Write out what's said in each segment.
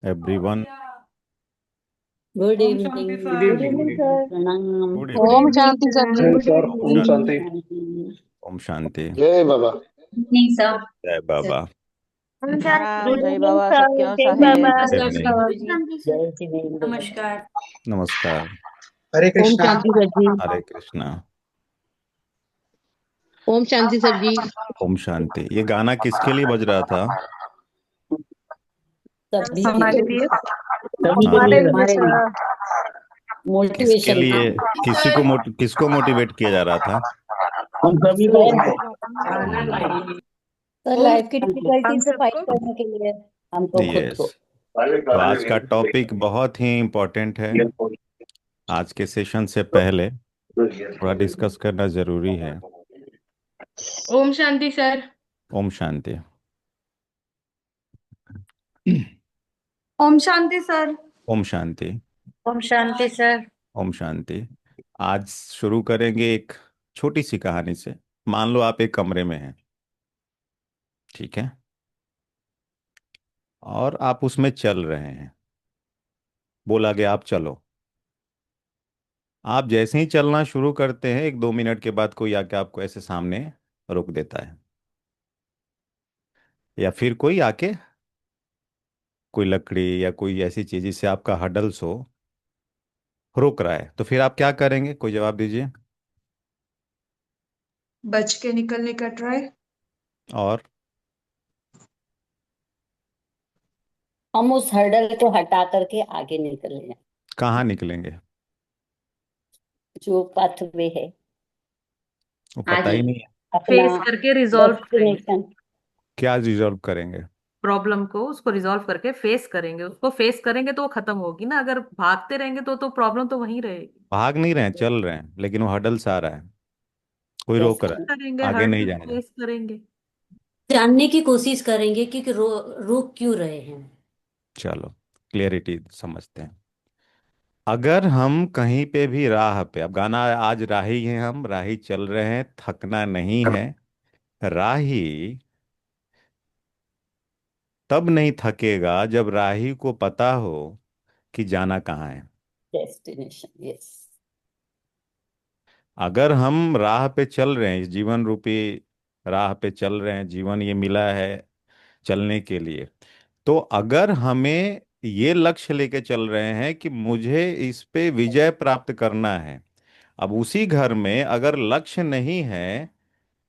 Everyone. Good ओम evening. शांति good sir. Good evening, good evening evening. Sir, प्रणाम। Good good evening. ओम evening शांति सर जी। सर। जय सर, गुड ओम इवनिंग शांति। सर। ओम शांति। जय बाबा। नहीं सर। जय बाबा। प्रणाम गुड जय इवनिंग बाबा, सब सर, क्यों जय साहेब। बाबा। Good evening. जय जिनेन्द्र। नमस्कार। नमस्कार। हरे ओम कृष्णा। शांति सर जी। हरे कृष्णा। ओम शांति सर जी। ओम शांति। ये गाना किसके लिए बज रहा था? सभी के हमारे लिए, लिए। सभी के हाँ, लिए, हमारे लिए किसके मोटिवेशन था। लिए? किसको मोटिवेट किया जा रहा था? हम सभी को हम्म। तो ओम लाइफ की डिफिकल्टी हम से फाइट सबको। करने के लिए, हमको खुद यस। को। तो आज का टॉपिक बहुत ही इम्पोर्टेंट है। आज के सेशन से पहले थोड़ा डिस्कस करना जरूरी है। ओम शांति सर। ओम शांति। ओम शांति सर। ओम शांति। ओम शांति सर। ओम शांति। आज शुरू करेंगे एक छोटी सी कहानी से। मान लो आप एक कमरे में हैं, ठीक है, और आप उसमें चल रहे हैं। बोला गया आप चलो। आप जैसे ही चलना शुरू करते हैं, 1-2 मिनट के बाद कोई आके आपको ऐसे सामने रोक देता है, या फिर कोई आके कोई लकड़ी या कोई ऐसी चीज जिससे आपका हडल्स हो रोक रहा है, तो फिर आप क्या करेंगे? कोई जवाब दीजिए। बच के निकलने का ट्राई। और हम उस हर्डल को हटा करके आगे निकल जाए, कहाँ निकलेंगे? जो पाथवे है वो पता आगे, ही नहीं है। अपना फेस करके रिजॉल्व करेंगे डेस्टिनेशन। क्या रिजॉल्व करेंगे? प्रॉब्लम को, उसको रिजॉल्व करके फेस करेंगे। उसको फेस करेंगे तो वो खत्म होगी ना। अगर भागते रहेंगे तो प्रॉब्लम तो वहीं रहेगी। भाग नहीं रहे हैं, चल रहे हैं, लेकिन वो हडल्स आ रहा है, कोई रोक रहा डेस्टिनेशन करेंगे, है, आगे हर्ट नहीं जाने जा। फेस करेंगे। जानने की कोशिश करेंगे कि रोक क्यों रहे हैं। चलो, क्लियरिटी समझते हैं। अगर हम कहीं पे भी राह पे, अब गाना आज राही हैं, हम राही चल रहे हैं, थकना नहीं है। राही तब नहीं थकेगा जब राही को पता हो कि जाना कहाँ है। Destination, yes. अगर हम राह पे चल रहे हैं, इस जीवन रूपी राह पे चल रहे हैं, जीवन ये मिला है चलने के लिए, तो अगर हमें ये लक्ष्य लेके चल रहे हैं कि मुझे इस पे विजय प्राप्त करना है, अब उसी घर में अगर लक्ष्य नहीं है,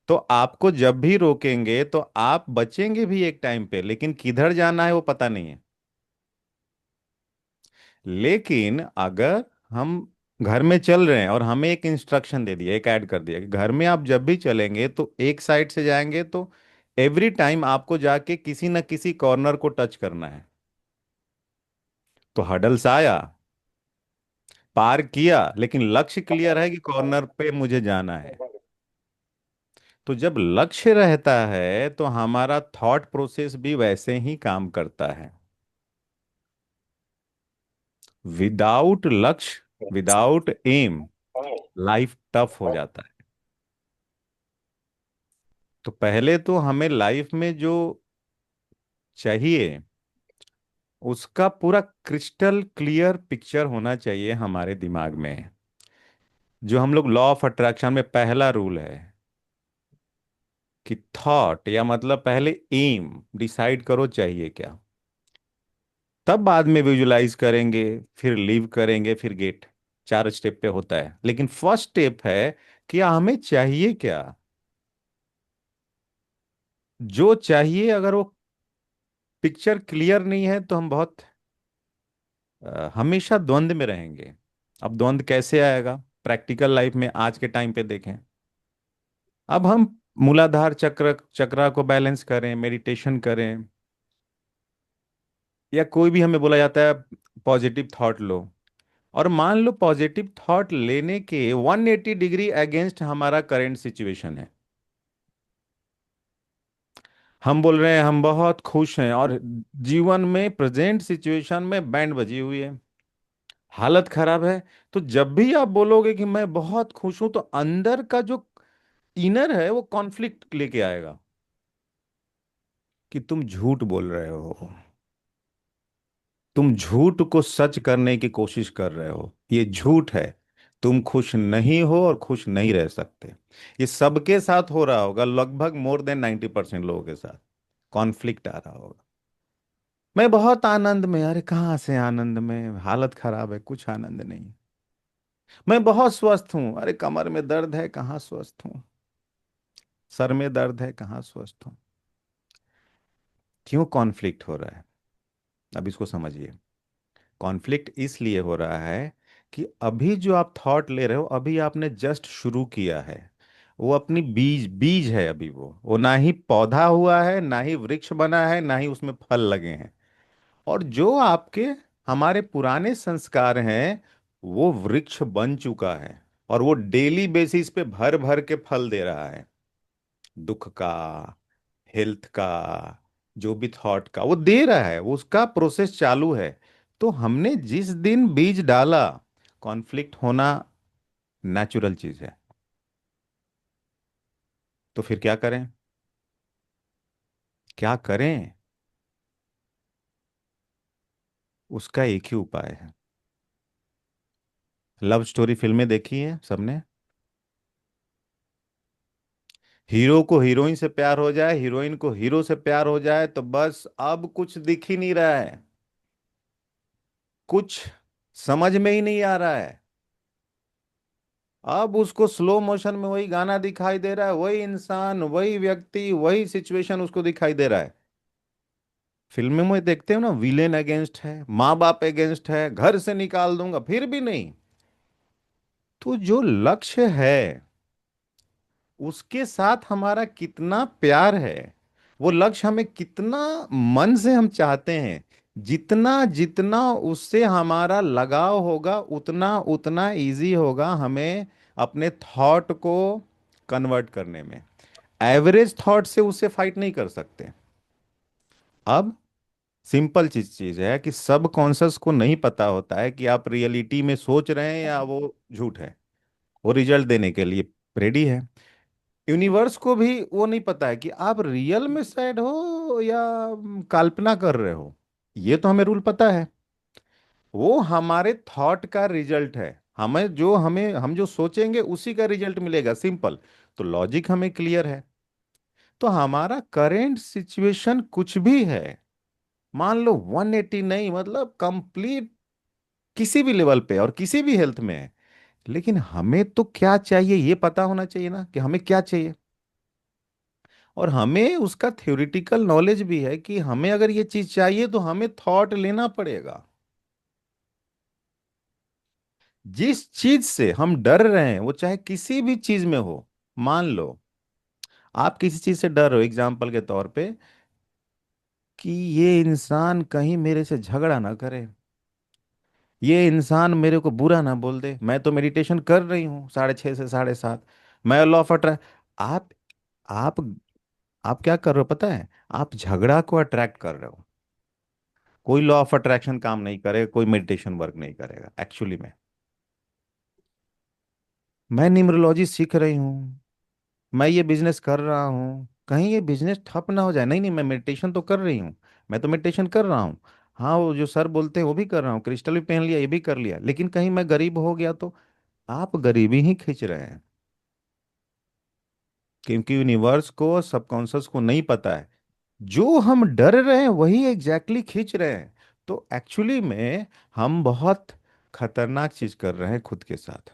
तो आपको जब भी रोकेंगे तो आप बचेंगे भी एक टाइम पे, लेकिन किधर जाना है वो पता नहीं है। लेकिन अगर हम घर में चल रहे हैं और हमें एक इंस्ट्रक्शन दे दिया, एक ऐड कर दिया कि घर में आप जब भी चलेंगे तो एक साइड से जाएंगे, तो एवरी टाइम आपको जाके किसी न किसी कॉर्नर को टच करना है। तो हडल्स आया, पार किया, लेकिन लक्ष्य क्लियर है कि कॉर्नर पे मुझे जाना है। तो जब लक्ष्य रहता है तो हमारा थॉट प्रोसेस भी वैसे ही काम करता है। विदाउट लक्ष्य, विदाउट एम, लाइफ टफ हो जाता है। तो पहले तो हमें लाइफ में जो चाहिए उसका पूरा क्रिस्टल क्लियर पिक्चर होना चाहिए हमारे दिमाग में। जो हम लोग लॉ ऑफ अट्रैक्शन में पहला रूल है कि थॉट, या मतलब पहले एम डिसाइड करो चाहिए क्या, तब बाद में विजुलाइज करेंगे, फिर लीव करेंगे, फिर गेट। 4 स्टेप पे होता है, लेकिन फर्स्ट स्टेप है कि हमें चाहिए क्या। जो चाहिए अगर वो पिक्चर क्लियर नहीं है तो हम बहुत हमेशा द्वंद में रहेंगे। अब द्वंद कैसे आएगा प्रैक्टिकल लाइफ में? आज के टाइम पे देखें। अब हम मूलाधार चक्र चक्रा को बैलेंस करें, मेडिटेशन करें, या कोई भी हमें बोला जाता है पॉजिटिव थॉट लो, और मान लो पॉजिटिव थॉट लेने के 180 डिग्री अगेंस्ट हमारा करंट सिचुएशन है। हम बोल रहे हैं हम बहुत खुश हैं, और जीवन में प्रेजेंट सिचुएशन में बैंड बजी हुई है, हालत खराब है। तो जब भी आप बोलोगे कि मैं बहुत खुश हूं, तो अंदर का जो इनर है वो कॉन्फ्लिक्ट लेके आएगा कि तुम झूठ बोल रहे हो। तुम झूठ को सच करने की कोशिश कर रहे हो, ये झूठ है। तुम खुश नहीं हो और खुश नहीं रह सकते। ये सबके साथ हो रहा होगा, लगभग मोर देन 90% लोगों के साथ कॉन्फ्लिक्ट आ रहा होगा। मैं बहुत आनंद में, अरे कहाँ से आनंद में, हालत खराब है, कुछ आनंद नहीं। मैं बहुत स्वस्थ हूं, अरे कमर में दर्द है, कहाँ स्वस्थ हूं। सर में दर्द है, कहाँ स्वस्थ हूं। क्यों कॉन्फ्लिक्ट हो रहा है? अब इसको समझिए। कॉन्फ्लिक्ट इसलिए हो रहा है कि अभी जो आप थॉट ले रहे हो, अभी आपने जस्ट शुरू किया है। वो अपनी बीज बीज है अभी, वो ना ही पौधा हुआ है, ना ही वृक्ष बना है, ना ही उसमें फल लगे हैं। और जो आपके हमारे पुराने संस्कार हैं, वो वृक्ष बन चुका है। और वो डेली बेसिस पे भर भर के फल दे रहा है। दुख का, हेल्थ का, जो भी थॉट का वो दे रहा है, वो उसका प्रोसेस चालू है। तो हमने जिस दिन बीज डाला, कॉन्फ्लिक्ट होना नेचुरल चीज है। तो फिर क्या करें? क्या करें? उसका एक ही उपाय है। लव स्टोरी फिल्में देखी है सबने? हीरो को हीरोइन से प्यार हो जाए, हीरोइन को हीरो से प्यार हो जाए, तो बस अब कुछ दिख ही नहीं रहा है। कुछ समझ में ही नहीं आ रहा है। अब उसको स्लो मोशन में वही गाना दिखाई दे रहा है, वही इंसान, वही व्यक्ति, वही सिचुएशन उसको दिखाई दे रहा है। फिल्मों में देखते हो ना, विलेन अगेंस्ट है, माँ बाप अगेंस्ट है, घर से निकाल दूंगा, फिर भी नहीं। तो जो लक्ष्य है, उसके साथ हमारा कितना प्यार है, वो लक्ष्य हमें कितना मन से हम चाहते हैं, जितना जितना उससे हमारा लगाव होगा, उतना उतना इजी होगा हमें अपने थॉट को कन्वर्ट करने में। एवरेज थॉट से उससे फाइट नहीं कर सकते। अब सिंपल चीज चीज है कि सब कॉन्शस को नहीं पता होता है कि आप रियलिटी में सोच रहे हैं या वो झूठ है। वो रिजल्ट देने के लिए रेडी है। यूनिवर्स को भी वो नहीं पता है कि आप रियल में सैड हो या कल्पना कर रहे हो। ये तो हमें रूल पता है। वो हमारे थॉट का रिजल्ट है। हमें हम जो सोचेंगे उसी का रिजल्ट मिलेगा, सिंपल। तो लॉजिक हमें क्लियर है। तो हमारा करेंट सिचुएशन कुछ भी है, मान लो 180 नहीं, मतलब कंप्लीट किसी भी लेवल पे और किसी भी हेल्थ में है, लेकिन हमें तो क्या चाहिए ये पता होना चाहिए ना, कि हमें क्या चाहिए। और हमें उसका थ्योरेटिकल नॉलेज भी है कि हमें अगर ये चीज चाहिए तो हमें थॉट लेना पड़ेगा। जिस चीज से हम डर रहे हैं, वो चाहे किसी भी चीज में हो। मान लो आप किसी चीज से डर रहे हो, एग्जाम्पल के तौर पे, कि ये इंसान कहीं मेरे से झगड़ा ना करे, ये इंसान मेरे को बुरा ना बोल दे। मैं तो मेडिटेशन कर रही हूँ 6:30 से 7:30। मैं लॉ ऑफ अट्रैक्ट। आप आप आप क्या कर रहे हो पता है? आप झगड़ा को अट्रैक्ट कर रहे हो। कोई लॉ ऑफ अट्रैक्शन काम नहीं करेगा, कोई मेडिटेशन वर्क नहीं करेगा एक्चुअली में। मैं न्यूमरोलॉजी सीख रही हूँ, मैं ये बिजनेस कर रहा हूँ, कहीं ये बिजनेस ठप ना हो जाए। नहीं नहीं, मैं मेडिटेशन तो कर रही हूँ, मैं तो मेडिटेशन कर रहा हूँ। हाँ, वो जो सर बोलते हैं वो भी कर रहा हूँ, क्रिस्टल भी पहन लिया, ये भी कर लिया, लेकिन कहीं मैं गरीब हो गया तो। आप गरीबी ही खींच रहे हैं, क्योंकि यूनिवर्स को, सबकॉन्शियस को नहीं पता है। जो हम डर रहे हैं वही एग्जैक्टली खींच रहे हैं। तो एक्चुअली में हम बहुत खतरनाक चीज कर रहे हैं खुद के साथ।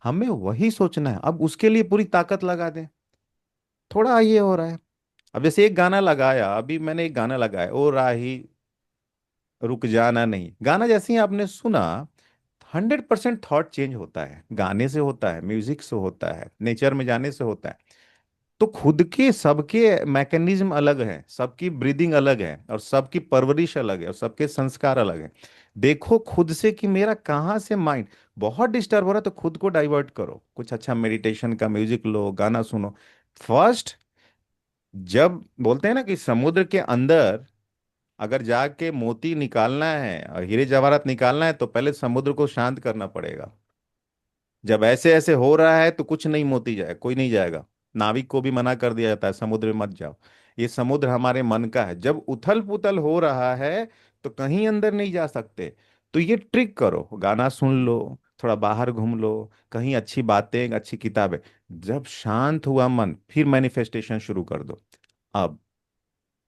हमें वही सोचना है, अब उसके लिए पूरी ताकत लगा दें। थोड़ा ये हो रहा है। अब जैसे एक गाना लगाया, अभी मैंने एक गाना लगाया, ओ राही रुक जाना नहीं, गाना जैसे ही आपने सुना, 100% थॉट चेंज होता है। गाने से होता है, म्यूजिक से होता है, नेचर में जाने से होता है। तो खुद के सबके मैकेनिज्म अलग हैं, सबकी ब्रीदिंग अलग है, और सबकी परवरिश अलग है, और सबके संस्कार अलग हैं। देखो खुद से कि मेरा कहाँ से माइंड बहुत डिस्टर्ब हो रहा है, तो खुद को डाइवर्ट करो, कुछ अच्छा मेडिटेशन का म्यूजिक लो, गाना सुनो। फर्स्ट, जब बोलते हैं ना कि समुद्र के अंदर अगर जाके मोती निकालना है और हीरे जवाहरात निकालना है, तो पहले समुद्र को शांत करना पड़ेगा। जब ऐसे ऐसे हो रहा है तो कुछ नहीं मोती जाए, कोई नहीं जाएगा। नाविक को भी मना कर दिया जाता है, समुद्र में मत जाओ। ये समुद्र हमारे मन का है। जब उथल पुथल हो रहा है, तो कहीं अंदर नहीं जा सकते। तो ये ट्रिक करो, गाना सुन लो, थोड़ा बाहर घूम लो, कहीं अच्छी बातें, अच्छी किताबें। जब शांत हुआ मन, फिर मैनिफेस्टेशन शुरू कर दो। अब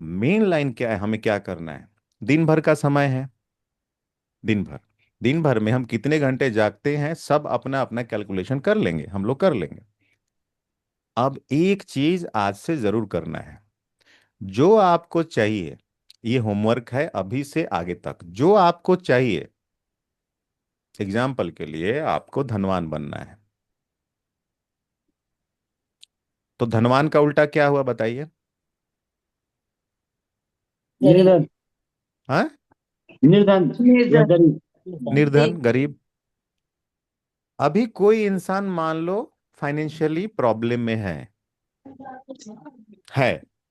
मेन लाइन क्या है, हमें क्या करना है? दिन भर का समय है, दिन भर, दिन भर में हम कितने घंटे जागते हैं, सब अपना अपना कैलकुलेशन कर लेंगे, हम लोग कर लेंगे। अब एक चीज आज से जरूर करना है, जो आपको चाहिए, ये होमवर्क है अभी से आगे तक, जो आपको चाहिए। एग्जाम्पल के लिए आपको धनवान बनना है, तो धनवान का उल्टा क्या हुआ बताइए? गरीब। निर्धन। हाँ, निर्धन या निर्धन। गरीब। निर्धन, गरीब। अभी कोई इंसान मान लो फाइनेंशियली प्रॉब्लम में है,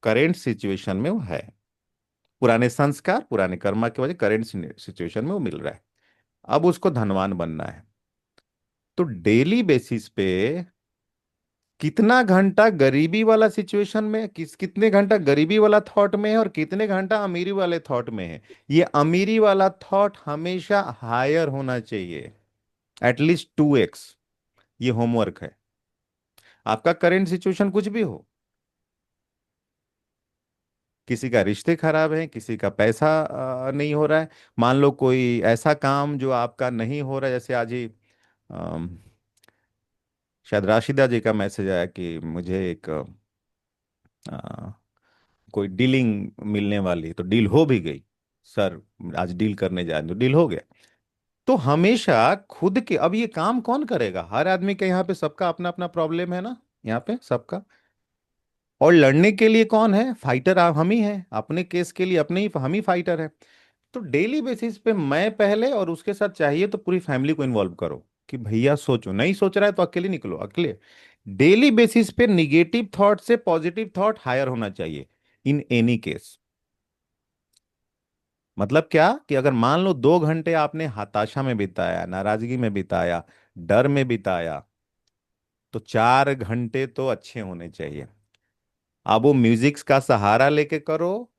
करेंट सिचुएशन में वो है, पुराने संस्कार, पुराने कर्मा की वजह करेंट सिचुएशन में वो मिल रहा है। अब उसको धनवान बनना है, तो डेली बेसिस पे कितना घंटा गरीबी वाला सिचुएशन में, कितने घंटा गरीबी वाला थॉट में है और कितने घंटा अमीरी वाले थॉट में है। ये अमीरी वाला थॉट हमेशा हायर होना चाहिए, एटलीस्ट 2x। ये होमवर्क है। आपका करेंट सिचुएशन कुछ भी हो, किसी का रिश्ते खराब है, किसी का पैसा नहीं हो रहा है, मान लो कोई ऐसा काम जो आपका नहीं हो रहा है, जैसे आज ही अम, शायद राशिदा जी का मैसेज आया कि मुझे एक अ, कोई डीलिंग मिलने वाली, तो डील हो भी गई। सर आज डील करने जा रहे, तो डील हो गया। तो हमेशा खुद के, अब ये काम कौन करेगा? हर आदमी के यहाँ पे सबका अपना अपना प्रॉब्लम है ना, यहाँ पे सबका। और लड़ने के लिए कौन है फाइटर? हम ही हैं, अपने केस के लिए अपने ही हम ही फाइटर हैं। तो डेली बेसिस पे मैं पहले, और उसके साथ चाहिए तो पूरी फैमिली को इन्वॉल्व करो कि भैया सोचो, नहीं सोच रहा है तो अकेले निकलो, अकेले। डेली बेसिस पे निगेटिव थॉट से पॉजिटिव थॉट हायर होना चाहिए, इन एनी केस। मतलब क्या कि अगर मान लो 2 घंटे आपने हताशा में बिताया, नाराजगी में बिताया, डर में बिताया, तो 4 घंटे तो अच्छे होने चाहिए। अब वो म्यूजिक का सहारा लेके करो,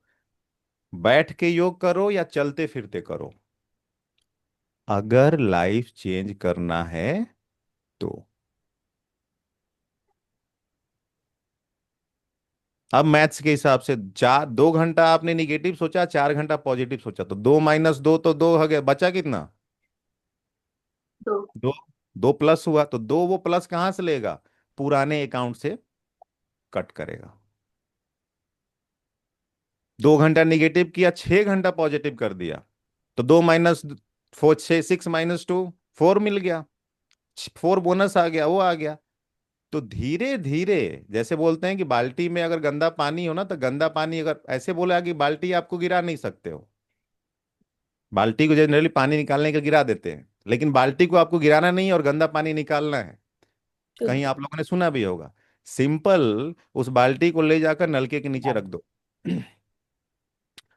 बैठ के योग करो, या चलते फिरते करो, अगर लाइफ चेंज करना है तो। अब मैथ्स के हिसाब से, 2 घंटा आपने निगेटिव सोचा, 4 घंटा पॉजिटिव सोचा, तो 2 - 2 तो 2 हो गया, बचा कितना? दो। 2। 2 प्लस हुआ, तो 2 वो प्लस कहां से लेगा? पुराने अकाउंट से कट करेगा। 2 घंटा निगेटिव किया, 6 घंटा पॉजिटिव कर दिया, तो 2 - 4, 6 - 2 4 मिल गया, 4 बोनस आ गया, वो आ गया। तो धीरे धीरे, जैसे बोलते हैं कि बाल्टी में अगर गंदा पानी हो ना, तो गंदा पानी अगर ऐसे बोला कि बाल्टी आपको गिरा नहीं सकते हो, बाल्टी को जनरली पानी निकालने का गिरा देते हैं, लेकिन बाल्टी को आपको गिराना नहीं है और गंदा पानी निकालना है। कहीं शुद्ध। आप लोगों ने सुना भी होगा। सिंपल, उस बाल्टी को ले जाकर नलके के नीचे रख दो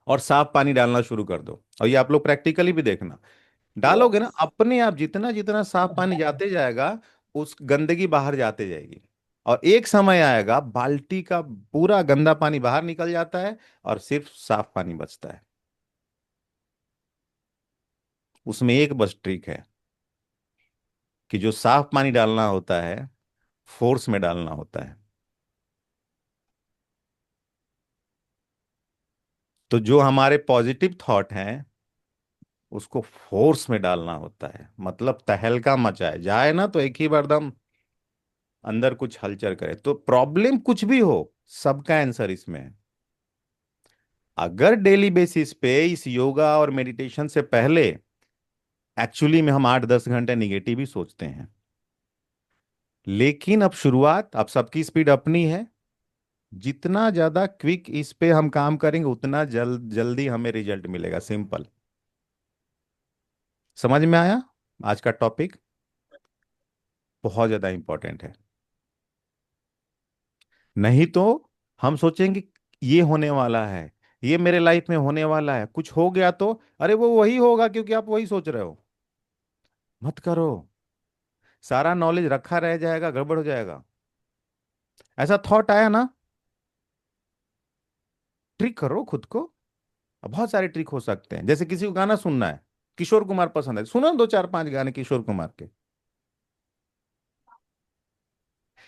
और साफ पानी डालना शुरू कर दो, और ये आप लोग प्रैक्टिकली भी देखना, डालोगे ना अपने आप, जितना जितना साफ पानी जाते जाएगा, उस गंदगी बाहर जाते जाएगी। और एक समय आएगा बाल्टी का पूरा गंदा पानी बाहर निकल जाता है और सिर्फ साफ पानी बचता है। उसमें एक बस ट्रिक है कि जो साफ पानी डालना होता है, फोर्स में डालना होता है। तो जो हमारे पॉजिटिव थॉट हैं, उसको फोर्स में डालना होता है, मतलब तहलका मचाए जाए ना, तो एक ही बार दम अंदर कुछ हलचल करे। तो प्रॉब्लम कुछ भी हो, सबका आंसर इसमें है। अगर डेली बेसिस पे इस योगा और मेडिटेशन से पहले एक्चुअली में हम 8-10 घंटे निगेटिव ही सोचते हैं, लेकिन अब शुरुआत, अब सबकी स्पीड अपनी है, जितना ज्यादा क्विक इस पे हम काम करेंगे, उतना जल्दी हमें रिजल्ट मिलेगा। सिंपल। समझ में आया? आज का टॉपिक बहुत ज्यादा इंपॉर्टेंट है। नहीं तो हम सोचेंगे ये होने वाला है, ये मेरे लाइफ में होने वाला है, कुछ हो गया तो अरे वो वही होगा क्योंकि आप वही सोच रहे हो। मत करो, सारा नॉलेज रखा रह जाएगा, गड़बड़ हो जाएगा। ऐसा थॉट आया ना, ट्रिक करो खुद को, अब बहुत सारे ट्रिक हो सकते हैं, जैसे किसी को गाना सुनना है, किशोर कुमार पसंद है, सुनो दो चार पांच गाने किशोर कुमार के,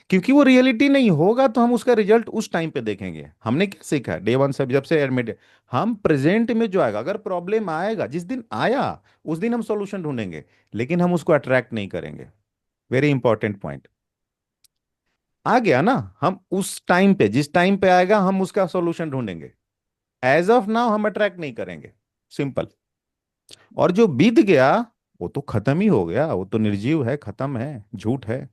क्योंकि वो रियलिटी नहीं होगा तो हम उसका रिजल्ट उस टाइम पे देखेंगे। हमने क्या सीखा डे वन से, जब से एडमिट, हम प्रेजेंट में जो आएगा, अगर प्रॉब्लम आएगा जिस दिन आया उस दिन हम सॉल्यूशन ढूंढेंगे, लेकिन हम उसको अट्रैक्ट नहीं करेंगे। Very important point. आ गया ना, हम उस टाइम पे, जिस टाइम पे आएगा हम उसका सॉल्यूशन ढूंढेंगे, एज ऑफ नाउ हम अट्रैक्ट नहीं करेंगे। सिंपल। और जो बीत गया वो तो खत्म ही हो गया, वो तो निर्जीव है, खत्म है, झूठ है,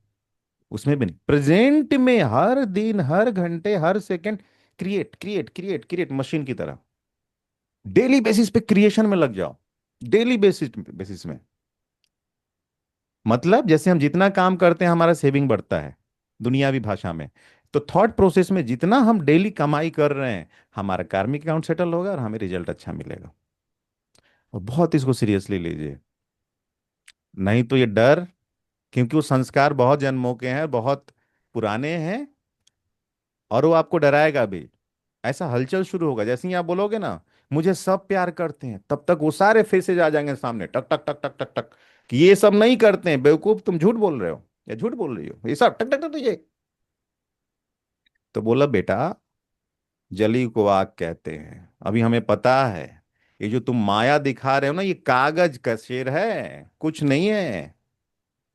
उसमें भी नहीं। प्रेजेंट में हर दिन, हर घंटे, हर second create create create create, machine की तरह डेली बेसिस पे क्रिएशन में लग जाओ। डेली बेसिस बेसिस में, मतलब जैसे हम जितना काम करते हैं हमारा सेविंग बढ़ता है दुनियावी भाषा में, तो थॉट प्रोसेस में जितना हम डेली कमाई कर रहे हैं हमारा कार्मिक अकाउंट सेटल होगा और हमें रिजल्ट अच्छा मिलेगा। और बहुत इसको सीरियसली लीजिए, नहीं तो ये डर, क्योंकि वो संस्कार बहुत जन्मों के हैं, बहुत पुराने हैं, और वो आपको डराएगा भी। ऐसा हलचल शुरू होगा जैसे ही आप बोलोगे ना मुझे सब प्यार करते हैं, तब तक वो सारे फेसेज आ जाएंगे सामने, टक टक टक टक टक टक, कि ये सब नहीं करते हैं, बेवकूफ, तुम झूठ बोल रहे हो या झूठ बोल रही हो, ये सब टक टक टक ये। तो बोला बेटा, जली को आग कहते हैं, अभी हमें पता है ये जो तुम माया दिखा रहे हो ना, ये कागज का शेर है, कुछ नहीं है।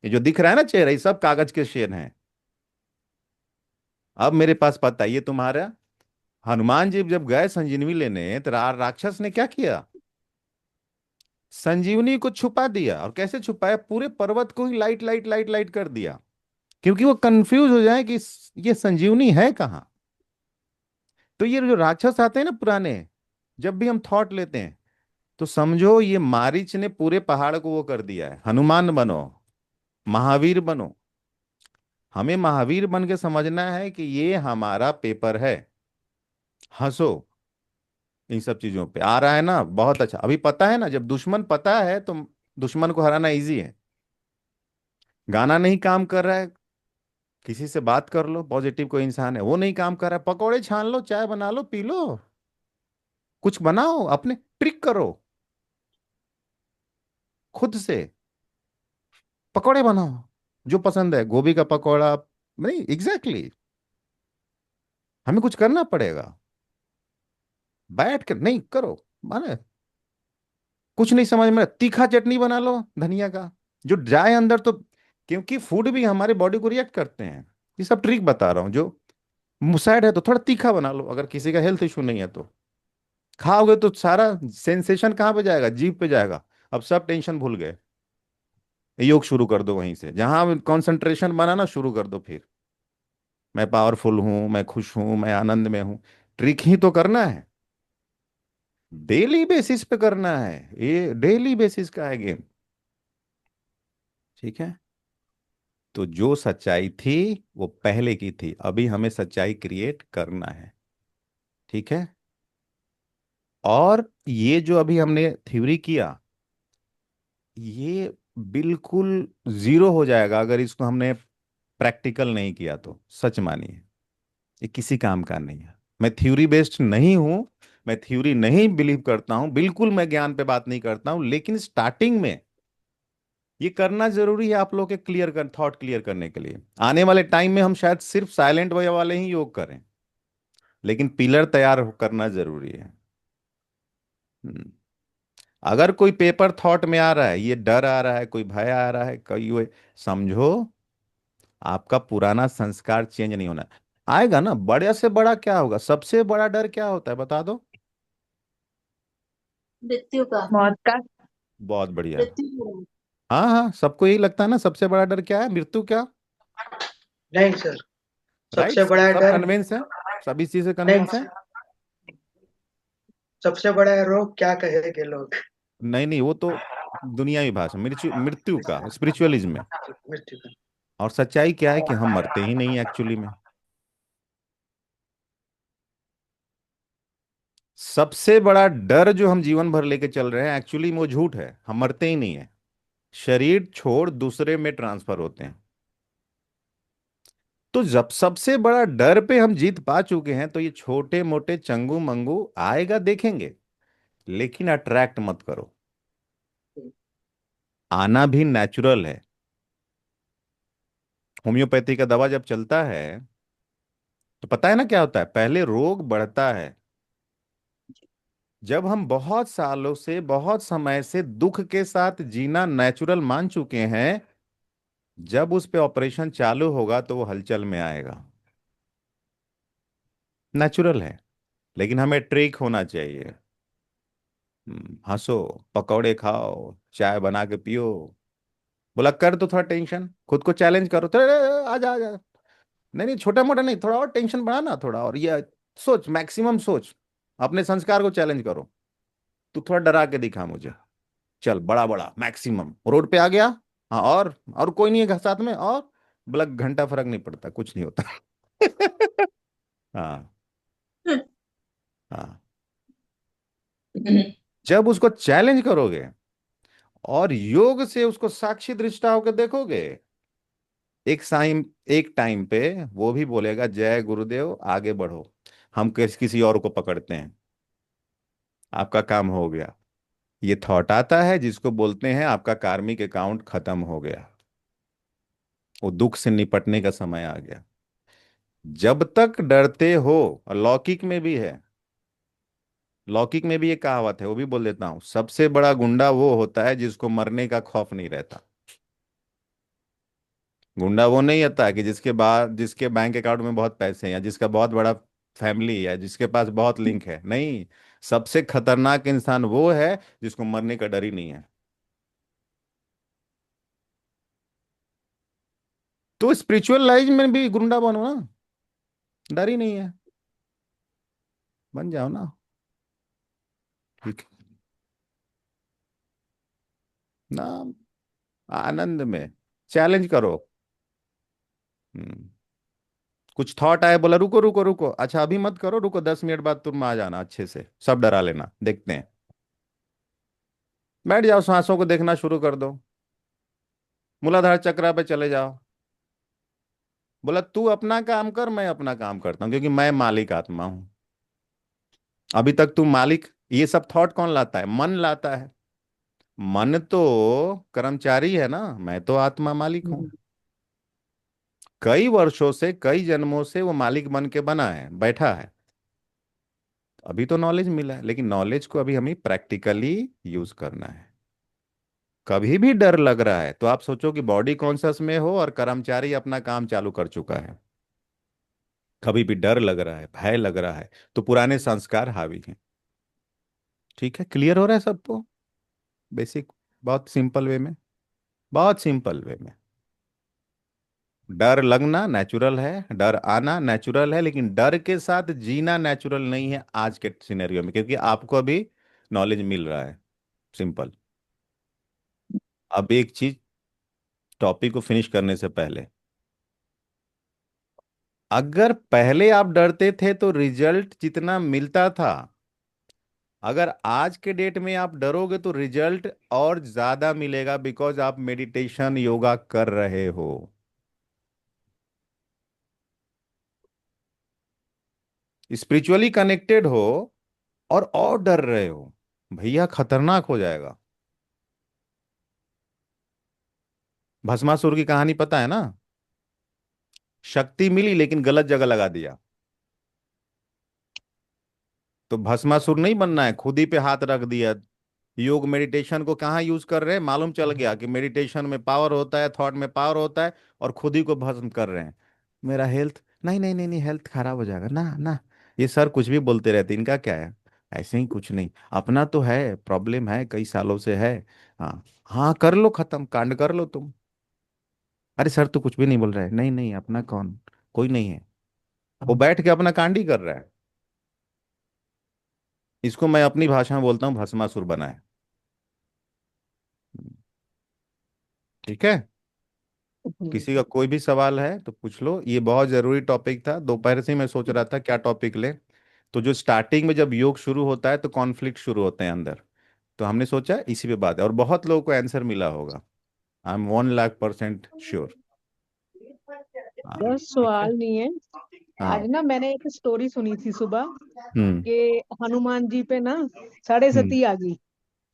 ये जो दिख रहा है ना चेहरा, ये सब कागज के शेर हैं। अब मेरे पास पता है ये तुम्हारा, हनुमान जी जब गए संजीवनी लेने तो राक्षस ने क्या किया, संजीवनी को छुपा दिया। और कैसे छुपाया, पूरे पर्वत को ही लाइट लाइट लाइट लाइट कर दिया, क्योंकि वो कंफ्यूज हो जाए कि ये संजीवनी है कहाँ। तो ये जो राक्षस आते हैं ना पुराने, जब भी हम थॉट लेते हैं तो समझो ये मारीच ने पूरे पहाड़ को वो कर दिया है। हनुमान बनो, महावीर बनो, हमें महावीर बन के समझना है कि ये हमारा पेपर है। हंसो इन सब चीजों पे, आ रहा है ना बहुत अच्छा। अभी पता है ना, जब दुश्मन पता है तो दुश्मन को हराना इजी है। गाना नहीं काम कर रहा है, किसी से बात कर लो, पॉजिटिव कोई इंसान है वो नहीं काम कर रहा है, पकौड़े छान लो, चाय बना लो, पी लो, कुछ बनाओ, अपने ट्रिक करो, खुद से पकौड़े बनाओ, जो पसंद है, गोभी का पकौड़ा, नहीं एग्जैक्टली exactly, हमें कुछ करना पड़ेगा, बैठ कर नहीं करो, माने कुछ नहीं समझ में, तीखा चटनी बना लो धनिया का, जो जाए अंदर तो, क्योंकि फूड भी हमारे बॉडी को रिएक्ट करते हैं। ये सब ट्रिक बता रहा हूँ, जो मुसाइड है तो थोड़ा तीखा बना लो, अगर किसी का हेल्थ इशू नहीं है तो। खाओगे तो सारा सेंसेशन कहाँ पे जाएगा, जीभ पे जाएगा। अब सब टेंशन भूल गए, योग शुरू कर दो वहीं से, जहां कंसंट्रेशन बनाना शुरू कर दो फिर। मैं पावरफुल हूं, मैं खुश हूं, मैं आनंद में हूं, ट्रिक ही तो करना है, डेली बेसिस पे करना है, ये डेली बेसिस का है गेम। ठीक है, तो जो सच्चाई थी वो पहले की थी, अभी हमें सच्चाई क्रिएट करना है। ठीक है, और ये जो अभी हमने थ्योरी किया, ये बिल्कुल जीरो हो जाएगा अगर इसको हमने प्रैक्टिकल नहीं किया तो। सच मानिए, ये किसी काम का नहीं है। मैं थ्योरी बेस्ड नहीं हूं, मैं थ्योरी नहीं बिलीव करता हूं, बिल्कुल मैं ज्ञान पे बात नहीं करता हूं, लेकिन स्टार्टिंग में ये करना जरूरी है आप लोग के क्लियर कर, थॉट क्लियर करने के लिए। आने वाले टाइम में हम शायद सिर्फ साइलेंट वे वाले ही योग करें, लेकिन पिलर तैयार करना जरूरी है। हम्म। अगर कोई पेपर थॉट में आ रहा है, ये डर आ रहा है, कोई भय आ रहा है, कोई समझो आपका पुराना संस्कार चेंज नहीं होना। आएगा ना, बड़े से बड़ा क्या होगा, सबसे बड़ा डर क्या होता है बता दो। मृत्यु का। मौत का। बहुत बढ़िया। मृत्यु का। हाँ हाँ, सबको यही लगता है ना, सबसे बड़ा डर क्या है, मृत्यु क्या। नहीं सर, राइट, सबसे बड़ा सब डर। कन्विंस है, सभी चीजें नहीं, कन्विंस है। सबसे बड़ा रोग क्या कहेंगे लोग। नहीं नहीं, वो तो दुनियावी भाषा, मृत्यु, मृत्यु का स्पिरिचुअलिज्म में। मृत्यु का। और सच्चाई क्या है कि हम मरते ही नहीं एक्चुअली में। सबसे बड़ा डर जो हम जीवन भर लेके चल रहे हैं एक्चुअली में वो झूठ है, हम मरते ही नहीं है, शरीर छोड़ दूसरे में ट्रांसफर होते हैं। तो जब सबसे बड़ा डर पे हम जीत पा चुके हैं तो ये छोटे मोटे चंगू मंगू आएगा देखेंगे, लेकिन अट्रैक्ट मत करो। आना भी नेचुरल है। होम्योपैथी का दवा जब चलता है तो पता है ना क्या होता है, पहले रोग बढ़ता है। जब हम बहुत सालों से, बहुत समय से दुख के साथ जीना नेचुरल मान चुके हैं, जब उस पे ऑपरेशन चालू होगा तो वो हलचल में आएगा। नेचुरल है। लेकिन हमें ट्रिक होना चाहिए। हंसो, पकौड़े खाओ, चाय बना के पियो। बोला कर तो थोड़ा टेंशन, खुद को चैलेंज करो, थोड़ा आजा आजा। नहीं नहीं, छोटा मोटा नहीं, थोड़ा और टेंशन बढ़ाना, थोड़ा और ये सोच, मैक्सिमम सोच। अपने संस्कार को चैलेंज करो। तू थोड़ा डरा के दिखा मुझे। चल बड़ा बड़ा मैक्सिमम रोड पे आ गया। हाँ, और कोई नहीं है साथ में, और बोला घंटा फर्क नहीं पड़ता, कुछ नहीं होता। हाँ। हाँ। जब उसको चैलेंज करोगे और योग से उसको साक्षी दृष्टा होकर देखोगे, एक टाइम पे वो भी बोलेगा जय गुरुदेव, आगे बढ़ो। हम किसी और को पकड़ते हैं, आपका काम हो गया। ये थॉट आता है जिसको बोलते हैं आपका कार्मिक अकाउंट खत्म हो गया, वो दुख से निपटने का समय आ गया। जब तक डरते हो, और लौकिक में भी है, लौकिक में भी ये कहावत है, वो भी बोल देता हूं, सबसे बड़ा गुंडा वो होता है जिसको मरने का खौफ नहीं रहता। गुंडा वो नहीं होता कि जिसके बैंक अकाउंट में बहुत पैसे हैं, या जिसका बहुत बड़ा फैमिली है, जिसके पास बहुत लिंक है, नहीं। सबसे खतरनाक इंसान वो है जिसको मरने का डर ही नहीं है। तो स्पिरिचुअल लाइफ में भी गुंडा बनो ना, डर ही नहीं है, बन जाओ ना। ठीक है ना, आनंद में चैलेंज करो। हम्म, कुछ थॉट आए, बोला रुको रुको रुको, अच्छा अभी मत करो, रुको 10 मिनट बाद तुम आ जाना, अच्छे से सब डरा लेना, देखते हैं। बैठ जाओ, सांसों को देखना शुरू कर दो, मूलाधार चक्र पे चले जाओ। बोला तू अपना काम कर, मैं अपना काम करता हूं, क्योंकि मैं मालिक आत्मा हूं। अभी तक तू मालिक, ये सब थॉट कौन लाता है? मन लाता है। मन तो कर्मचारी है ना, मैं तो आत्मा मालिक हूं। कई वर्षों से, कई जन्मों से वो मालिक बन के बना है, बैठा है। अभी तो नॉलेज मिला है, लेकिन नॉलेज को अभी हमें प्रैक्टिकली यूज करना है। कभी भी डर लग रहा है तो आप सोचो कि बॉडी कॉन्शियस में हो और कर्मचारी अपना काम चालू कर चुका है। कभी भी डर लग रहा है, भय लग रहा है, तो पुराने संस्कार हावी हैं। ठीक है, क्लियर हो रहा है सबको? बेसिक, बहुत सिंपल वे में, बहुत सिंपल वे में। डर लगना नेचुरल है, डर आना नेचुरल है, लेकिन डर के साथ जीना नेचुरल नहीं है आज के सिनेरियो में, क्योंकि आपको अभी नॉलेज मिल रहा है। सिंपल। अब एक चीज, टॉपिक को फिनिश करने से पहले, अगर पहले आप डरते थे तो रिजल्ट जितना मिलता था, अगर आज के डेट में आप डरोगे तो रिजल्ट और ज्यादा मिलेगा, बिकॉज आप मेडिटेशन योगा कर रहे हो। स्पिरिचुअली कनेक्टेड हो और डर रहे हो, भैया खतरनाक हो जाएगा। भस्मासुर की कहानी पता है ना? शक्ति मिली लेकिन गलत जगह लगा दिया। तो भस्मासुर नहीं बनना है, खुद ही पे हाथ रख दिया। योग मेडिटेशन को कहाँ यूज कर रहे हैं, मालूम चल गया कि मेडिटेशन में पावर होता है, थॉट में पावर होता है, और खुद ही को भस्म कर रहे हैं। मेरा हेल्थ, नहीं नहीं नहीं नहीं, हेल्थ खराब हो जाएगा ना ना। ये सर कुछ भी बोलते रहते, इनका क्या है? ऐसे ही कुछ नहीं, अपना तो है, प्रॉब्लम है, कई सालों से है। हाँ। हाँ कर लो, खत्म कांड कर लो तुम। अरे सर तो कुछ भी नहीं बोल रहा है, नहीं नहीं, अपना कौन, कोई नहीं है। वो बैठ के अपना कांड ही कर रहा है। इसको मैं अपनी भाषा में बोलता हूँ, भस्मासुर बना है। ठीक है। किसी का कोई भी सवाल है तो पूछ लो, ये बहुत जरूरी टॉपिक था, दोपहर से ही मैं सोच रहा था क्या टॉपिक ले। तो जो स्टार्टिंग में जब योग शुरू होता है तो कॉन्फ्लिक्ट शुरू होते हैं अंदर, तो हमने सोचा इसी पे बात है, और बहुत लोगों को आंसर मिला होगा। I am 1 lakh % sure. हाँ। बस ठीक है। सवाल नहीं है। हाँ। आज ना मैंने एक स्टोरी सुनी थी सुबह हम्म। कि हनुमान जी पे ना साढ़े हम्म। सती आ गई।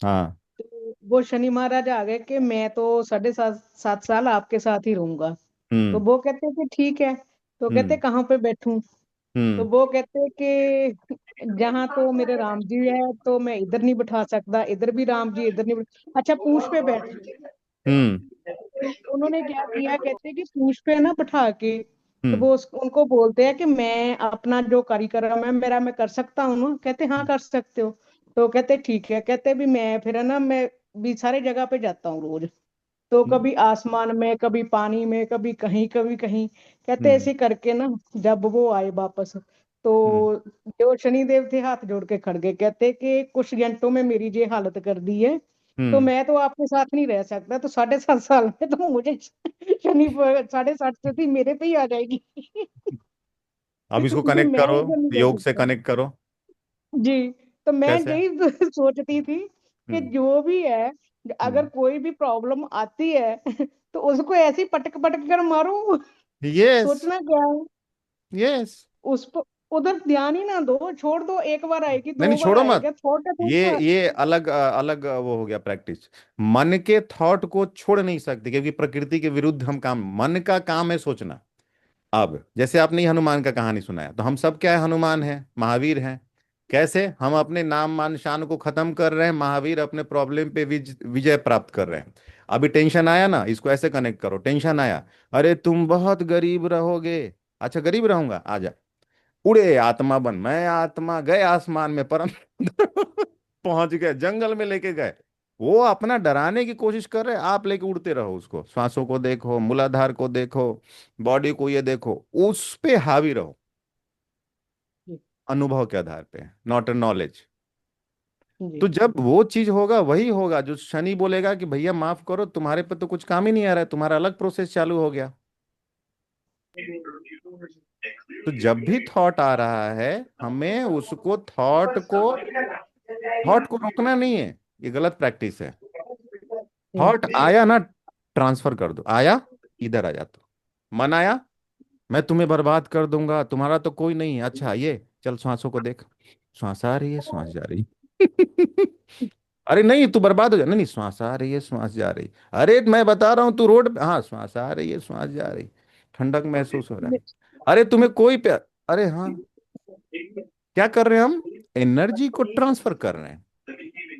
हाँ। तो वो शनि महाराज आ गए कि मैं तो 7.5 साल आपके साथ ही रहूंगा। तो हम्म। वो कहते कि ठीक है। तो कहते हम्म। कहाँ पे बैठूं। तो हम्म। वो कहते कि जहाँ तो मेरे राम जी है तो मैं इधर नहीं बिठा सकता, इधर भी राम जी, इधर नहीं अच्छा पूंछ पे बैठ। हम्म। उन्होंने क्या किया, कहते कि पूंछ पे ना बिठा के तो हम्म। वो उनको बोलते हैं कि मैं अपना जो कार्यक्रम है मेरा मैं कर सकता हूँ ना। कहते हाँ कर सकते हो। तो कहते ठीक है। कहते भी मैं फिर है ना मैं भी सारे जगह पे जाता हूँ रोज। तो हम्म। कभी आसमान में, कभी पानी में, कभी कहीं कभी कहीं। कहते हम्म। ऐसे करके ना जब वो आए वापस हम्म। तो जो शनिदेव थे हाथ जोड़ के खड़ गए। कहते कि कुछ घंटों में मेरी ये हालत कर दी है तो हम्म। मैं तो आपके साथ नहीं रह सकता। तो 7.5 साल में तो मुझे शनि 7.5 सदी मेरे पे ही आ जाएगी। अब इसको भी कनेक्ट मैं करो, इधर नहीं रह योग से सकता। कनेक्ट करो। जी। तो मैं कैसे? यही सोचती थी कि हम्म। जो भी है, अगर हम्म। कोई भी प्रॉब्लम आती है तो उसको ऐसे ही पटक पटक कर मारो। यस। सोचना क्या है। यस। उस पर उधर ध्यान ही ना दो, छोड़ दो। एक बार आएगी, नहीं नहीं, दो बार छोड़ो मत। आएगा, छोटा ये थोड़ा। ये अलग अलग वो हो गया प्रैक्टिस। मन के थॉट को छोड़ नहीं सकते, क्योंकि प्रकृति के विरुद्ध हम काम, मन का काम है सोचना। अब जैसे आपने हनुमान का कहानी सुनाया, तो हम सब क्या है, हनुमान है, महावीर हैं। कैसे हम अपने नाम मान शान को खत्म कर रहे हैं, महावीर अपने प्रॉब्लम पे विजय प्राप्त कर रहे हैं। अभी टेंशन आया ना, इसको ऐसे कनेक्ट करो। टेंशन आया, अरे तुम बहुत गरीब रहोगे। अच्छा, गरीब रहूंगा, आजा। उड़े आत्मा बन, मैं आत्मा गए आसमान में परम पहुंच गए, जंगल में लेके गए। वो अपना डराने की कोशिश कर रहे, आप लेके उड़ते रहो। उसको, श्वासों को देखो, मूलाधार को देखो, बॉडी को ये देखो, उस पे हावी रहो। जी। अनुभव के आधार पे, नॉट अ नॉलेज। जी। तो जब वो चीज होगा, वही होगा जो शनि बोलेगा कि भैया माफ करो, तुम्हारे पे तो कुछ काम ही नहीं आ रहा है, तुम्हारा अलग प्रोसेस चालू हो गया। तो जब भी थॉट आ रहा है, हमें उसको थॉट को रोकना नहीं है। ये गलत प्रैक्टिस है। जी। थॉट आया ना, ट्रांसफर कर दो। आया, इधर आ जा। तो मन आया, मैं तुम्हें बर्बाद कर दूंगा, तुम्हारा तो कोई नहीं है। अच्छा, ये चल श्वासों को देख, श्वास आ रही है, श्वास जा रही है। अरे नहीं, तू बर्बाद हो जा, नहीं नहीं, श्वास आ रही है, श्वास जा रही। अरे मैं बता रहा हूँ, तू रोड पे, हाँ श्वास आ रही है, श्वास जा रही। ठंडक महसूस हो रहा है। अरे तुम्हें कोई प्यार, अरे हाँ। क्या कर रहे हैं हम? एनर्जी को ट्रांसफर कर रहे हैं,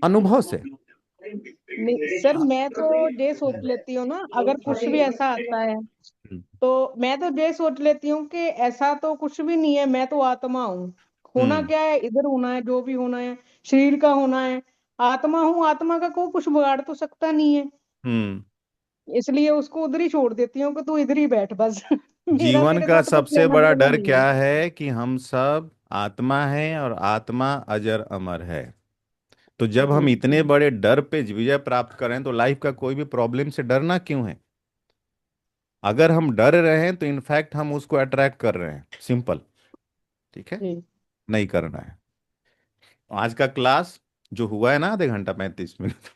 अनुभव से। नहीं सर, मैं तो ये सोच लेती हूँ ना, अगर कुछ भी ऐसा आता है हम्म। तो मैं तो ये सोच लेती हूँ कि ऐसा तो कुछ भी नहीं है, मैं तो आत्मा हूँ। होना हम्म। क्या है, इधर होना है जो भी होना है, शरीर का होना है। आत्मा हूँ, आत्मा का कोई कुछ बिगाड़ तो सकता नहीं है। हम्म। इसलिए उसको उधर ही छोड़ देती हूँ कि तू इधर ही बैठ बस। मेरा जीवन तेरे का साथ कुछ सबसे लेना बड़ा देना डर नहीं है। क्या है कि हम सब आत्मा है, और आत्मा अजर अमर है। तो जब हम जी। इतने बड़े डर पे विजय प्राप्त करें, तो लाइफ का कोई भी प्रॉब्लम से डरना क्यों है? अगर हम डर रहे हैं, तो इनफैक्ट हम उसको अट्रैक्ट कर रहे हैं। सिंपल। ठीक है। जी। नहीं करना है। आज का क्लास जो हुआ है ना, आधे घंटा 35 मिनट,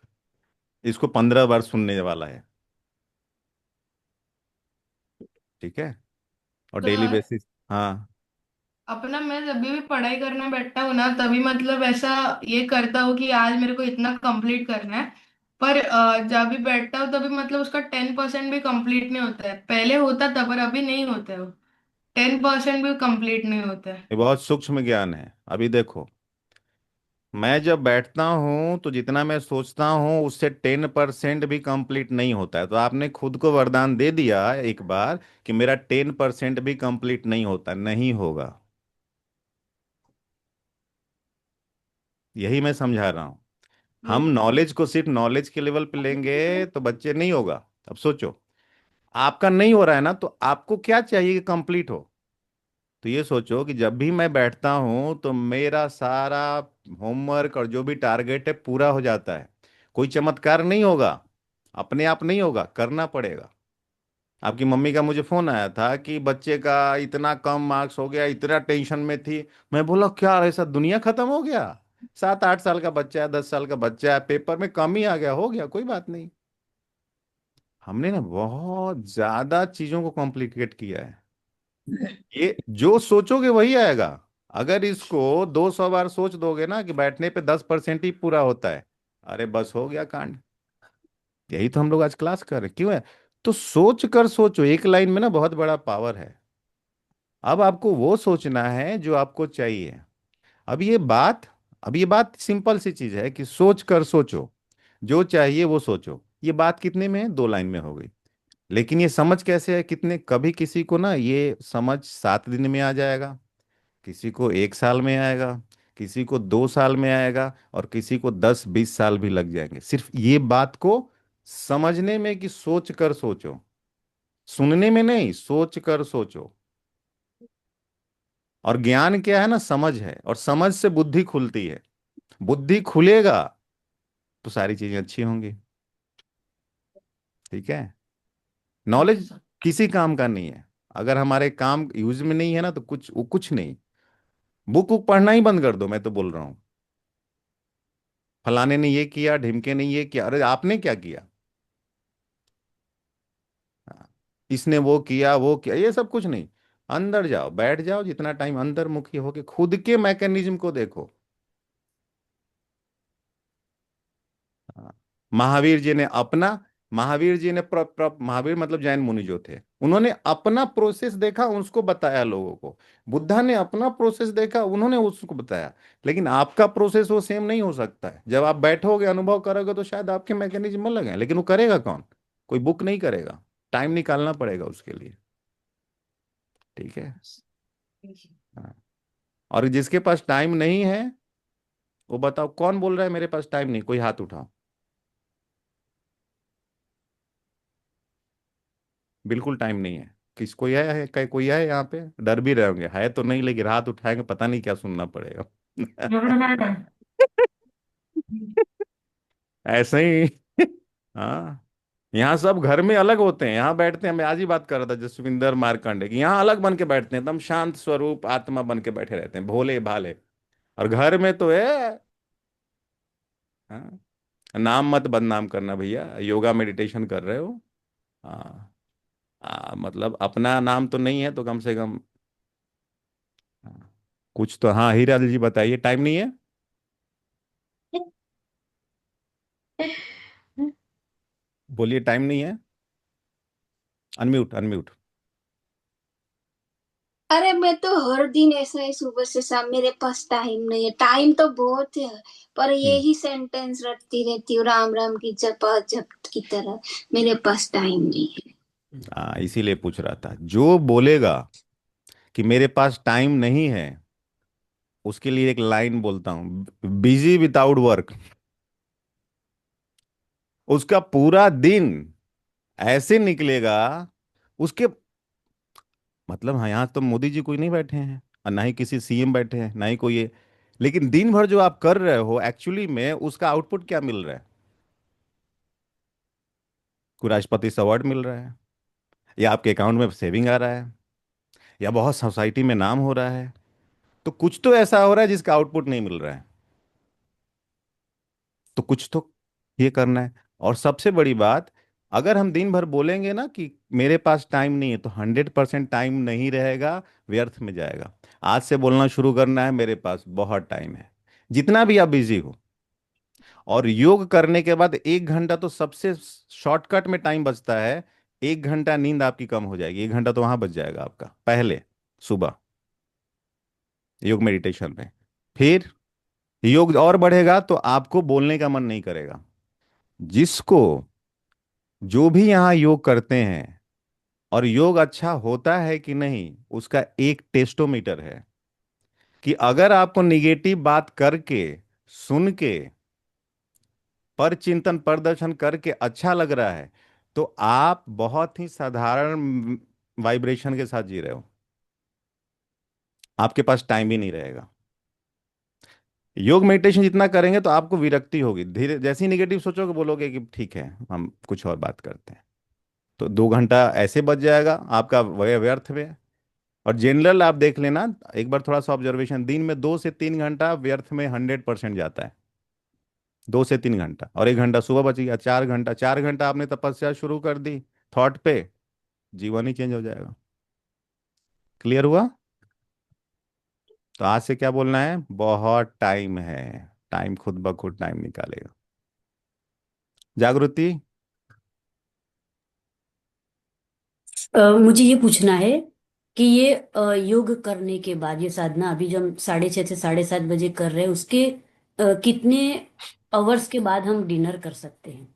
इसको 15 बार सुनने वाला है। ठीक है। और डेली सर, बेसिस। हाँ। अपना मैं जब भी पढ़ाई करने बैठता हूँ ना, तभी मतलब ऐसा ये करता हूँ कि आज मेरे को इतना कंप्लीट करना है। पर जब भी बैठता हूँ तभी मतलब उसका 10% भी कंप्लीट नहीं होता है। पहले होता था पर अभी नहीं होता है वो। 10% भी कंप्लीट नहीं होता है। ये बहुत सूक्ष्म ज्ञान है। अभी देखो, मैं जब बैठता हूं, तो जितना मैं सोचता हूं उससे 10% भी कंप्लीट नहीं होता है। तो आपने खुद को वरदान दे दिया एक बार कि मेरा 10% भी कंप्लीट नहीं होता, नहीं होगा। यही मैं समझा रहा हूं। हम हम्म। नॉलेज को सिर्फ नॉलेज के लेवल पे लेंगे तो बच्चे नहीं होगा। अब सोचो, आपका नहीं हो रहा है ना, तो आपको क्या चाहिए कि कंप्लीट हो? तो ये सोचो कि जब भी मैं बैठता हूं, तो मेरा सारा होमवर्क और जो भी टारगेट है पूरा हो जाता है। कोई चमत्कार नहीं होगा, अपने आप नहीं होगा, करना पड़ेगा। आपकी मम्मी का मुझे फोन आया था कि बच्चे का इतना कम मार्क्स हो गया, इतना टेंशन में थी। मैं बोला क्या ऐसा दुनिया खत्म हो गया? 7-8 साल का बच्चा है, 10 साल का बच्चा है, पेपर में कम ही आ गया, हो गया, कोई बात नहीं। हमने ना बहुत ज्यादा चीजों को कॉम्प्लिकेट किया है। ये जो सोचोगे वही आएगा। अगर इसको 200 बार सोच दोगे ना कि बैठने पे 10% ही पूरा होता है, अरे बस हो गया कांड। यही तो हम लोग आज क्लास कर रहे हैं। क्यों है? तो सोच कर सोचो, एक लाइन में ना बहुत बड़ा पावर है। अब आपको वो सोचना है जो आपको चाहिए। अब ये बात अब ये बात सिंपल सी चीज है कि सोच कर सोचो, जो चाहिए वो सोचो। ये बात कितने में है? 2 लाइन में हो गई। लेकिन ये समझ कैसे है? कितने कभी किसी को ना ये समझ 7 दिन में आ जाएगा, किसी को 1 साल में आएगा, किसी को 2 साल में आएगा, और किसी को 10-20 साल भी लग जाएंगे सिर्फ ये बात को समझने में कि सोच कर सोचो। सुनने में नहीं, सोच कर सोचो। और ज्ञान क्या है ना? समझ है, और समझ से बुद्धि खुलती है। बुद्धि खुलेगा तो सारी चीजें अच्छी होंगी। ठीक है? Okay knowledge sir. किसी काम का नहीं है। अगर हमारे काम यूज में नहीं है ना, तो कुछ नहीं। बुक बुक पढ़ना ही बंद कर दो, मैं तो बोल रहा हूँ। फलाने ने ये किया, ढिमके ने ये किया, अरे आपने क्या किया? हाँ, इसने वो किया, ये सब कुछ नहीं। अंदर जाओ, बैठ जाओ, जितना टाइम अंतर्मुखी होके खुद के मैकेनिज्म को देखो। हाँ। महावीर जी ने अपना महावीर जी ने महावीर मतलब जैन मुनि जो थे, उन्होंने अपना प्रोसेस देखा, उसको बताया लोगों को। बुद्धा ने अपना प्रोसेस देखा, उन्होंने उसको बताया। लेकिन आपका प्रोसेस वो सेम नहीं हो सकता है। जब आप बैठोगे, अनुभव करोगे, तो शायद आपके मैकेनिज्म अलग हैं, लेकिन वो करेगा कौन? कोई बुक नहीं करेगा। टाइम निकालना पड़ेगा उसके लिए। ठीक है? हाँ। और जिसके पास टाइम नहीं है, वो बताओ कौन बोल रहा है मेरे पास टाइम नहीं? कोई हाथ उठाओ। बिल्कुल टाइम नहीं है। किसको यह है? कहीं कोई है यहाँ पे? डर भी रहे होंगे, है तो नहीं, लेकिन हाथ उठाएंगे, पता नहीं क्या सुनना पड़ेगा। ऐसे ही। हाँ। यहाँ सब घर में अलग होते हैं, यहाँ बैठते हैं। मैं आज ही बात कर रहा था जसविंदर मार्कंडे की, यहाँ अलग बन के बैठते हैं, एकदम शांत स्वरूप आत्मा बन के बैठे रहते हैं, भोले भाले। और घर में तो है। हाँ। नाम मत बदनाम करना भैया, योगा मेडिटेशन कर रहे हो। हाँ। मतलब अपना नाम तो नहीं है तो कम से कम। हाँ, कुछ तो। हाँ, हीरा जी बताइए, टाइम नहीं है? बोलिए, टाइम नहीं है। Unmute unmute. अरे मैं तो हर दिन ऐसा ही सुबह से शाम मेरे पास टाइम नहीं है, टाइम तो बहुत है, पर हम्म। यही सेंटेंस रटती रहती हूँ राम राम की जपा जप की तरह। मेरे पास टाइम नहीं है। इसीलिए पूछ रहा था। जो बोलेगा कि मेरे पास टाइम नहीं है, उसके लिए एक लाइन बोलता हूँ, बिजी विदाउट वर्क। उसका पूरा दिन ऐसे निकलेगा। उसके मतलब, हाँ, यहाँ तो मोदी जी कोई नहीं बैठे हैं, और ना ही किसी सीएम बैठे हैं, ना ही कोई ये। लेकिन दिन भर जो आप कर रहे हो, एक्चुअली में उसका आउटपुट क्या मिल रहा है? कोई राष्ट्रपति से अवार्ड मिल रहा है, या आपके अकाउंट में सेविंग आ रहा है, या बहुत सोसाइटी में नाम हो रहा है। तो कुछ तो ऐसा हो रहा है जिसका आउटपुट नहीं मिल रहा है। तो कुछ तो ये करना है। और सबसे बड़ी बात, अगर हम दिन भर बोलेंगे ना कि मेरे पास टाइम नहीं है, तो 100% टाइम नहीं रहेगा, व्यर्थ में जाएगा। आज से बोलना शुरू करना है, मेरे पास बहुत टाइम है, जितना भी आप बिजी हो। और योग करने के बाद 1 घंटा तो सबसे शॉर्टकट में टाइम बचता है। 1 घंटा नींद आपकी कम हो जाएगी, 1 घंटा तो वहां बच जाएगा आपका, पहले सुबह योग मेडिटेशन में। फिर योग और बढ़ेगा तो आपको बोलने का मन नहीं करेगा। जिसको जो भी यहाँ योग करते हैं, और योग अच्छा होता है कि नहीं, उसका एक टेस्टोमीटर है। कि अगर आपको निगेटिव बात करके, सुन के, पर चिंतन प्रदर्शन करके अच्छा लग रहा है, तो आप बहुत ही साधारण वाइब्रेशन के साथ जी रहे हो। आपके पास टाइम ही नहीं रहेगा। योग मेडिटेशन जितना करेंगे तो आपको विरक्ति होगी, धीरे जैसे ही निगेटिव सोचोगे, बोलोगे कि ठीक है, हम कुछ और बात करते हैं। तो 2 घंटा ऐसे बच जाएगा आपका व्यर्थ में। और जनरल आप देख लेना, एक बार थोड़ा सा ऑब्जर्वेशन, दिन में 2 से 3 घंटा व्यर्थ में 100% जाता है। 2 से 3 घंटा, और 1 घंटा सुबह बच गया, 4 घंटा। 4 घंटा आपने तपस्या शुरू कर दी थॉट पे, जीवन ही चेंज हो जाएगा। क्लियर हुआ? तो आज से क्या बोलना है? बहुत टाइम है, टाइम खुद ब खुद टाइम निकालेगा। जागृति। मुझे ये पूछना है कि ये योग करने के बाद ये साधना अभी जो हम 6:30 से 7:30 बजे कर रहे हैं उसके कितने आवर्स के बाद हम डिनर कर सकते हैं?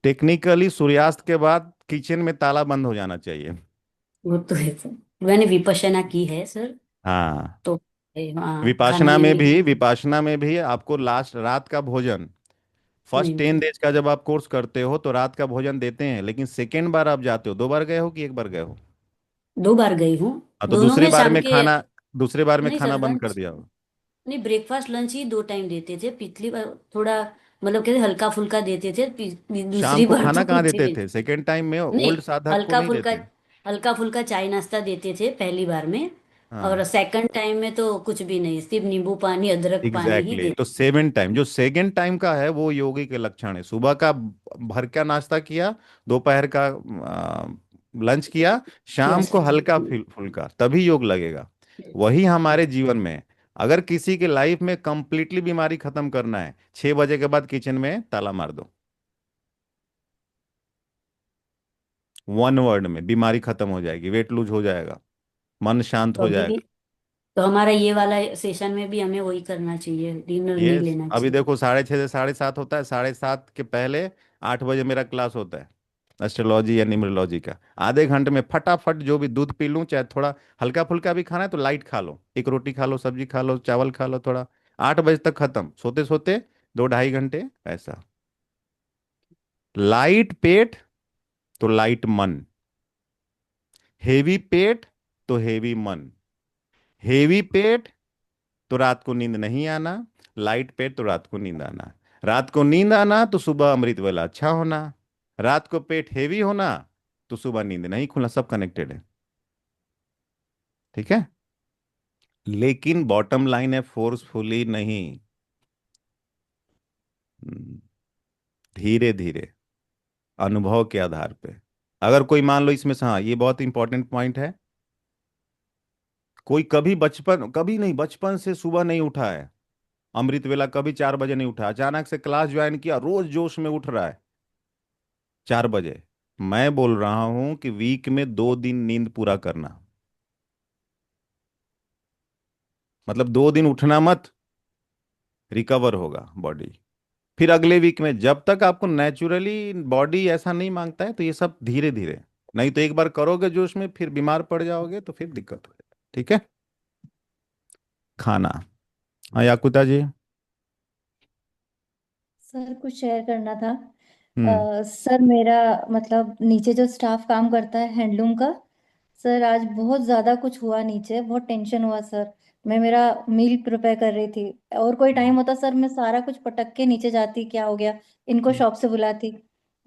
टेक्निकली सूर्यास्त के बाद किचन में ताला बंद हो जाना चाहिए। वो तो है सर, मैंने विपश्यना की है सर। हाँ, तो हाँ, खाना नहीं मिलेगा। विपासना में भी आपको लास्ट रात का भोजन, फर्स्ट नहीं 10 डेज का जब आप कोर्स करते हो तो रात का भोजन देते हैं, लेकिन सेकेंड बार आप जाते हो, 2 बार गए हो कि 1 बार गए हो? 2 बार गई हूँ। हाँ, तो दोनों दूसरी में बार शाम में के। खाना, दूसरी बार में नहीं सर, खाना बंद कर लंच। दिया हो? नहीं, ब्रेकफास्ट लंच ही 2 टाइम देते थे पिछली बार। थोड़ा मतलब कहते हल्का फुल्का देते थे। शाम दूसरी को बार खाना तो कहाँ कुछ देते भी थे? सेकेंड टाइम में नहीं। ओल्ड साधक को हल्का नहीं फुल्का, देते। हल्का फुल्का चाय नाश्ता देते थे पहली बार में। और हाँ, सेकंड टाइम में तो कुछ भी नहीं, सिर्फ नींबू पानी अदरक पानी ही एग्जैक्टली देते। तो सेवन टाइम, जो सेकंड टाइम का है वो योगी के लक्षण है। सुबह का भर का नाश्ता किया, दोपहर का लंच किया, शाम यस। को हल्का फुल्का, तभी योग लगेगा। वही हमारे जीवन में है। अगर किसी के लाइफ में कंप्लीटली बीमारी खत्म करना है, 6 बजे के बाद किचन में ताला मार दो। वन वर्ड में बीमारी खत्म हो जाएगी, वेट लूज हो जाएगा, मन शांत तो हो अभी भी, जाएगा। तो हमारा ये वाला सेशन में भी हमें वही करना चाहिए, डिनर नहीं ये लेना अभी चाहिए। देखो 6:30 से 7:30 होता है, 7:30 के पहले 8 बजे मेरा क्लास होता है एस्ट्रोलॉजी या न्यूमरोलॉजी का। आधे घंटे में फटाफट जो भी दूध पी लूं, चाहे थोड़ा हल्का फुल्का भी खाना है तो लाइट खा लो, एक रोटी खा लो, सब्जी खा लो, चावल खा लो थोड़ा। 8 बजे तक खत्म, सोते सोते 2 ढाई घंटे ऐसा। लाइट पेट तो लाइट मन, हेवी पेट तो हेवी मन। हेवी पेट तो रात को नींद नहीं आना, लाइट पेट तो रात को नींद आना। रात को नींद आना तो सुबह अमृत वेला अच्छा होना, रात को पेट हेवी होना तो सुबह नींद नहीं खुलना। सब कनेक्टेड है, ठीक है? लेकिन बॉटम लाइन है, फोर्सफुली नहीं, धीरे धीरे, अनुभव के आधार पे। अगर कोई मान लो इसमें से, हाँ ये बहुत इंपॉर्टेंट पॉइंट है, कोई कभी बचपन, कभी नहीं, बचपन से सुबह नहीं उठा है, अमृत वेला कभी 4 बजे नहीं उठा, अचानक से क्लास ज्वाइन किया, रोज जोश में उठ रहा है 4 बजे। मैं बोल रहा हूं कि वीक में 2 दिन नींद पूरा करना, मतलब 2 दिन उठना मत, रिकवर होगा बॉडी। फिर अगले वीक में, जब तक आपको नेचुरली बॉडी ऐसा नहीं मांगता है तो ये सब धीरे धीरे। नहीं तो एक बार करोगे जोश में, फिर बीमार पड़ जाओगे तो फिर दिक्कत हो जाएगी, ठीक है? खाना। हाँ याकुता जी। सर कुछ शेयर करना था। हम्म। सर मेरा मतलब नीचे जो स्टाफ काम करता है हैंडलूम का, सर आज बहुत ज्यादा कुछ हुआ, नीचे बहुत टेंशन हुआ सर। मैं मेरा मील प्रिपेयर कर रही थी, और कोई टाइम होता सर मैं सारा कुछ पटक के नीचे जाती, क्या हो गया, इनको शॉप से बुलाती।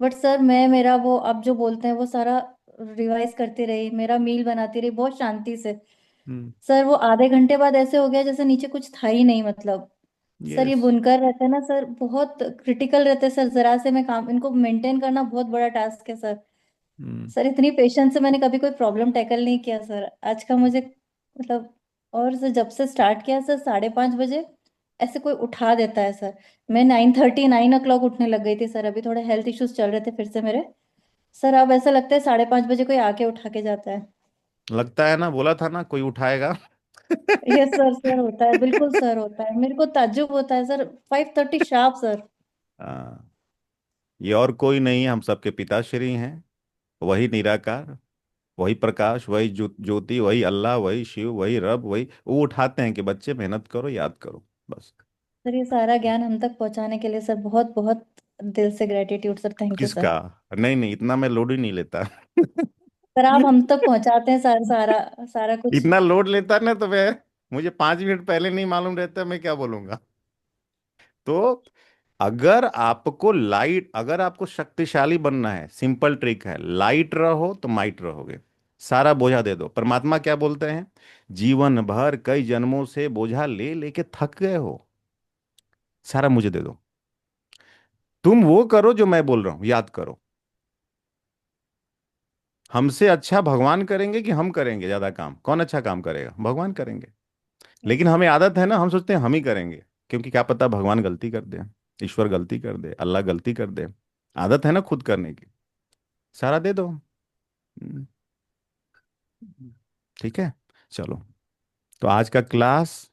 बट सर मैं मेरा वो अब जो बोलते हैं वो सारा रिवाइज करती रही, मेरा मील बनाती रही बहुत शांति से। हम्म। सर वो आधे घंटे बाद ऐसे हो गया जैसे नीचे कुछ था ही नहीं मतलब। सर ये यस। बुनकर रहते हैं ना सर, बहुत क्रिटिकल रहते हैं सर, जरा से मैं काम इनको मेंटेन करना बहुत बड़ा टास्क है सर। हम्म। सर इतनी पेशेंस से मैंने कभी कोई प्रॉब्लम टैकल नहीं किया सर, आज का मुझे मतलब। और सर जब से स्टार्ट किया सर 5:30 बजे ऐसे कोई उठा देता है सर। मैं 9:30 9 o'clock उठने लग गई थी सर, अभी थोड़े हेल्थ इश्यूज चल रहे थे फिर से मेरे। सर अब ऐसा लगता है 5:30 बजे कोई आके उठा के जाता है। लगता है ना, बोला था ना कोई उठाएगा। यस सर, सर होता है, बिल्कुल सर होता है, मेरे को ताज्जुब होता है सर, 5:30 शार्प सर। हाँ, ये और कोई नहीं, हम सबके पिताश्री हैं, वही निराकार, वही प्रकाश, वही ज्योति, वही अल्लाह, वही शिव, वही रब, वही वो उठाते हैं कि बच्चे मेहनत करो, याद करो, बस। सर ये सारा ज्ञान हम तक पहुंचाने के लिए सर बहुत बहुत दिल से ग्रेटिट्यूड सर, थैंक यू किसका? सर। नहीं नहीं, इतना मैं लोड ही नहीं लेता। सर आप हम तक पहुंचाते हैं सर, सारा सारा कुछ। इतना लोड लेता ना तो मैं, मुझे 5 मिनट पहले नहीं मालूम रहता मैं क्या बोलूंगा। तो अगर आपको शक्तिशाली बनना है, सिंपल ट्रिक है, लाइट रहो तो माइट रहोगे। सारा बोझा दे दो। परमात्मा क्या बोलते हैं? जीवन भर कई जन्मों से बोझा ले लेके थक गए हो, सारा मुझे दे दो। तुम वो करो जो मैं बोल रहा हूं, याद करो। हमसे अच्छा भगवान करेंगे कि हम करेंगे ज्यादा काम? कौन अच्छा काम करेगा? भगवान करेंगे। लेकिन हमें आदत है ना, हम सोचते हैं हम ही करेंगे, क्योंकि क्या पता भगवान गलती कर दे, ईश्वर गलती कर दे, अल्लाह गलती कर दे। आदत है ना खुद करने की। सारा दे दो। ठीक है। चलो, तो आज का क्लास